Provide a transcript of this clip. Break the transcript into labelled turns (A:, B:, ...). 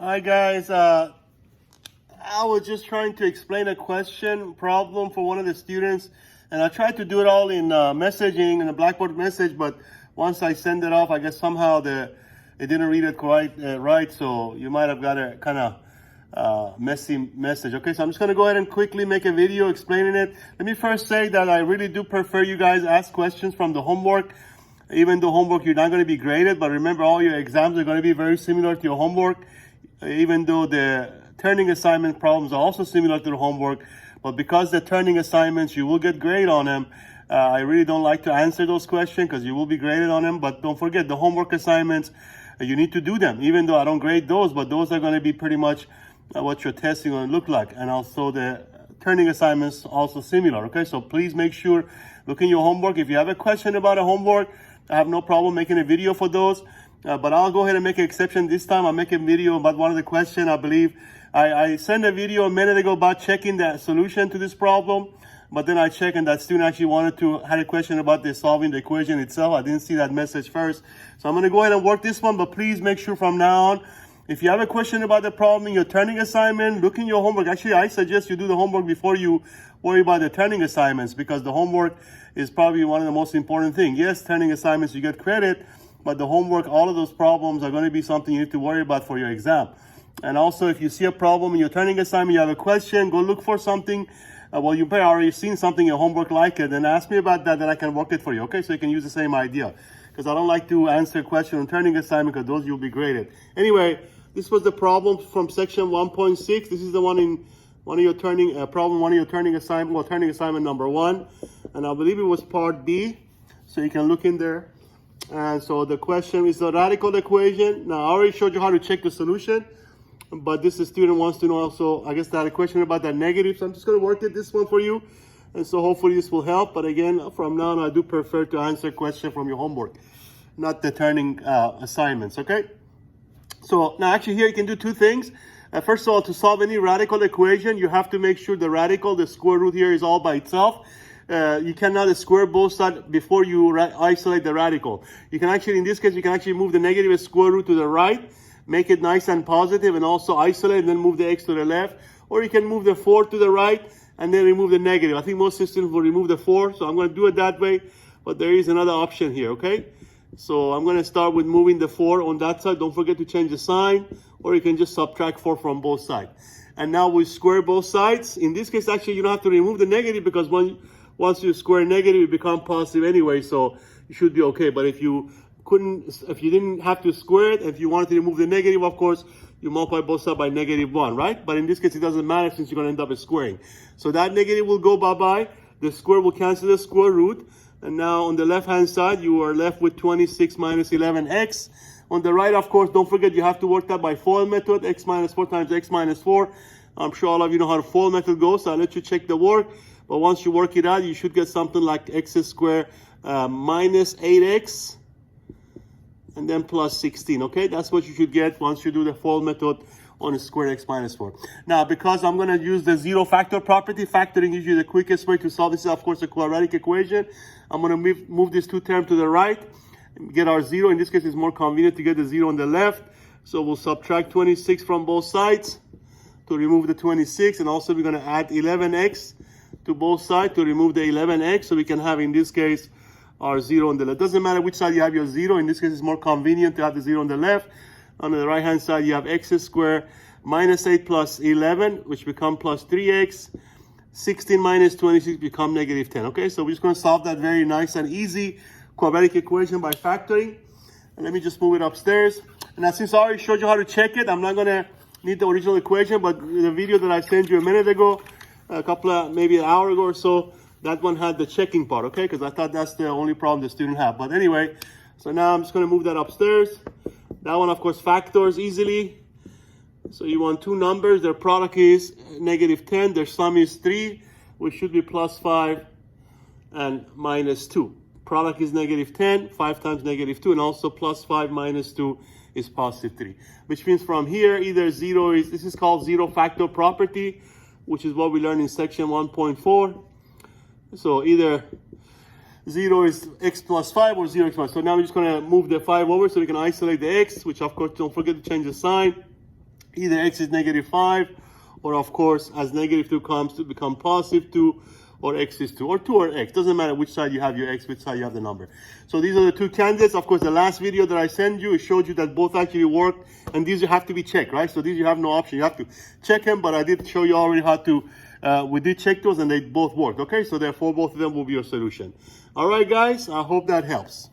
A: Hi guys, I was just trying to explain a problem for one of the students, and I tried to do it all in messaging in a Blackboard message, but once I send it off, I guess somehow it didn't read it right, so you might have got a kind of messy message. Okay, so I'm just going to go ahead and quickly make a video explaining it. Let me first say that I really do prefer you guys ask questions from the homework. Even though homework you're not going to be graded, but remember all your exams are going to be very similar to your homework, even though the turning assignment problems are also similar to the homework. But because they're turning assignments, you will get graded on them. I really don't like to answer those questions because you will be graded on them. But don't forget, the homework assignments, you need to do them, even though I don't grade those, but those are going to be pretty much what your testing going to look like. And also the turning assignments also similar. Okay, so please make sure, look in your homework. If you have a question about a homework, I have no problem making a video for those, but I'll go ahead and make an exception this time. I'll make a video about one of the questions. I believe I sent a video a minute ago about checking the solution to this problem, but then I checked and that student actually had a question about solving the equation itself. I didn't see that message first. So I'm going to go ahead and work this one, but please make sure from now on, if you have a question about the problem in your turning assignment, look in your homework. Actually, I suggest you do the homework before you worry about the turning assignments, because the homework is probably one of the most important things. Yes, turning assignments, you get credit, but the homework, all of those problems are going to be something you need to worry about for your exam. And also, if you see a problem in your turning assignment, you have a question, go look for something. Well, you've already seen something in your homework like it, then ask me about that, then I can work it for you, okay? So you can use the same idea. Because I don't like to answer questions on turning assignment, because those you'll be graded. Anyway, this was the problem from section 1.6. This is the one in one of your turning assignment, well, turning assignment number 1. And I believe it was part B. So you can look in there. And so the question is the radical equation. Now, I already showed you how to check the solution, but this student wants to know also, I guess, that a question about that negative. So I'm just going to work this one for you. And so hopefully this will help. But again, from now on, I do prefer to answer questions from your homework, not the turning assignments, okay? So now actually here you can do two things. First of all, to solve any radical equation, you have to make sure the radical, the square root here, is all by itself. You cannot square both sides before you isolate the radical. You can actually, in this case, you can actually move the negative square root to the right, make it nice and positive, and also isolate, and then move the x to the left. Or you can move the 4 to the right, and then remove the negative. I think most systems will remove the 4, so I'm going to do it that way. But there is another option here, okay? So I'm going to start with moving the 4 on that side. Don't forget to change the sign, or you can just subtract 4 from both sides. And now we square both sides. In this case, actually, you don't have to remove the negative, because once you square negative, it becomes positive anyway, so you should be okay. But if you didn't have to square it, if you wanted to remove the negative, of course, you multiply both sides by -1, right? But in this case, it doesn't matter, since you're going to end up squaring. So that negative will go bye-bye. The square will cancel the square root. And now on the left-hand side, you are left with 26 minus 11x. On the right, of course, don't forget you have to work that by FOIL method, x minus 4 times x minus 4. I'm sure all of you know how the FOIL method goes, so I'll let you check the work. But once you work it out, you should get something like x squared minus 8x, and then plus 16, okay? That's what you should get once you do the FOIL method on a square x minus 4. Now, because I'm going to use the zero factor property, factoring is usually the quickest way to solve this. Is, of course, a quadratic equation. I'm going to move these two terms to the right, get our 0. In this case, it's more convenient to get the 0 on the left. So we'll subtract 26 from both sides to remove the 26. And also, we're going to add 11x to both sides to remove the 11x. So we can have, in this case, our 0 on the left. Doesn't matter which side you have your 0. In this case, it's more convenient to have the 0 on the left. On the right-hand side, you have x squared minus 8 plus 11, which become plus 3x. 16 minus 26 become -10. Okay, so we're just going to solve that very nice and easy quadratic equation by factoring. And let me just move it upstairs. And now, since I already showed you how to check it, I'm not going to need the original equation, but the video that I sent you a minute ago, maybe an hour ago or so, that one had the checking part, okay? Because I thought that's the only problem the student had. But anyway, so now I'm just going to move that upstairs. That one, of course, factors easily. So you want two numbers. Their product is -10. Their sum is 3, which should be plus 5 and minus 2. Product is -10. 5 times -2. And also plus 5 minus 2 is positive 3. Which means from here, either 0 is, this is called zero factor property, which is what we learned in section 1.4. So either 0 is x plus 5 or 0 x plus. So now we're just going to move the 5 over so we can isolate the x, which of course don't forget to change the sign. Either x is -5, or of course, as -2 comes to become +2, or x is 2, or 2 or x. Doesn't matter which side you have your x, which side you have the number. So these are the two candidates. Of course, the last video that I sent you, it showed you that both actually worked, and these you have to be checked, right? So these you have no option. You have to check them, but I did show you already how to, we did check those, and they both worked, okay? So therefore, both of them will be your solution. All right, guys, I hope that helps.